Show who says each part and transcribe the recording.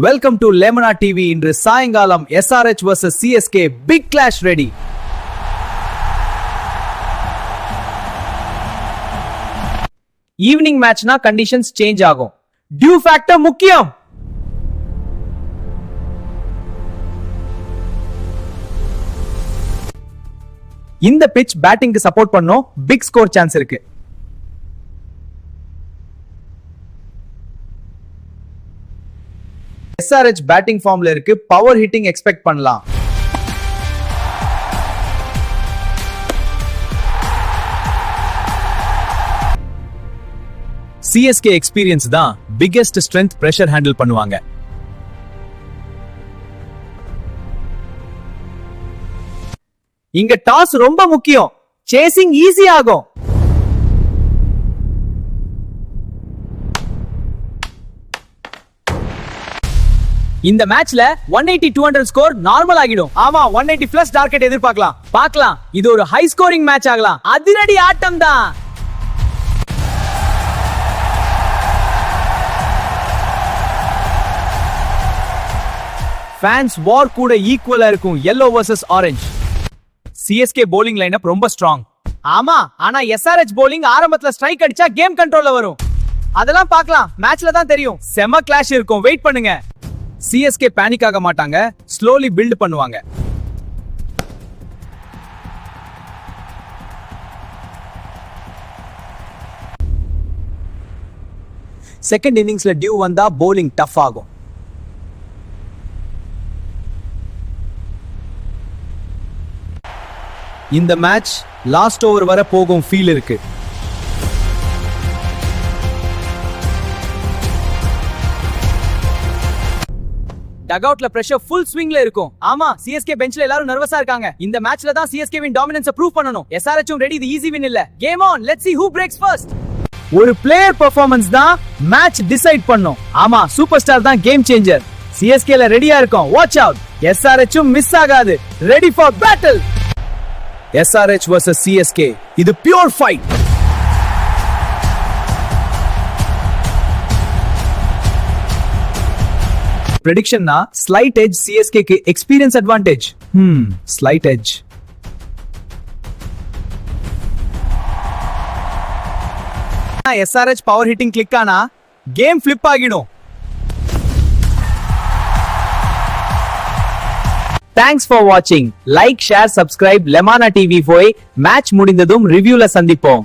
Speaker 1: Welcome to Lemona TV. இன்று சாயங்காலம் SRH vs CSK big clash ready. Evening மேட்ச்னா conditions change ஆகும். Dew factor முக்கியம். இந்த பிட்ச் பேட்டிங்க்கு சப்போர்ட் பண்ணோம். பிக் ஸ்கோர் சான்ஸ் இருக்கு. SRH பேட்டிங் ஃபார்ம்ல இருக்கு. பவர் ஹிட்டிங் எக்ஸ்பெக்ட் பண்ணலாம். CSK எக்ஸ்பீரியன்ஸ் தான் பிகெஸ்ட் ஸ்ட்ரென்த். பிரஷர் ஹேண்டில் பண்ணுவாங்க. இங்க டாஸ் ரொம்ப முக்கியம். சேசிங் ஈஸி ஆகும். இந்த மேட்ச்ல 180-200 ஸ்கோர் நார்மல் ஆகிடும். ஆமா, 180 பிளஸ் டார்கெட் எதிர்பார்க்கலாம். இது ஒரு ஹை ஸ்கோரிங் மேட்ச் ஆகலாம். அதிரடி ஆட்டம் தான். ஃபேன்ஸ் வார் கூட ஈக்குவலா இருக்கும். yellow vs orange. CSK bowling lineup ரொம்ப ஸ்ட்ராங். ஆமா, ஆனா SRH bowling ஆரம்பத்துல ஸ்ட்ரைக் அடிச்சா கேம் கண்ட்ரோல்ல வரும். அதெல்லாம் பார்க்கலாம். மேட்ச்ல தான் தெரியும். செம கிளாஷ் இருக்கும். வெயிட் பண்ணுங்க. CSK பேனிக் ஆக மாட்டாங்க. ஸ்லோலி பில்ட் பண்ணுவாங்க. செகண்ட் இன்னிங்ஸ்ல டியூ வந்தா bowling டஃப் ஆகும். இந்த மேட்ச் லாஸ்ட் ஓவர் வர போகும் ஃபீல் இருக்கு. டக்அவுட்ல பிரஷர் ஃபுல் ஸ்விங்ல இருக்கும். ஆமா, CSK பெஞ்ச்ல எல்லாரும் நர்வஸா இருக்காங்க. இந்த மேட்ச்ல தான் CSK வின் டாமினன்ஸ ப்ரூவ் பண்ணனும். SRH ready. இது ஈஸி வின் இல்ல. Game on. Let's see who breaks first. ஒரு பிளேயர் பெர்ஃபார்மன்ஸ் தான் மேட்ச் டிசைட் பண்ணும். ஆமா, சூப்பர் ஸ்டார் தான் கேம் சேஞ்சர். CSK ல ரெடியா இருக்கும். Watch out. SRH மிஸ் ஆகாது. Ready for battle. SRH vs CSK. இது pure fight. Prediction na slight edge CSK ke experience advantage. Slight edge. SRH power hitting click ana game flip agidum. Thanks for watching. Like, share, subscribe Lemona TV. Match mudindadum review la sandipom.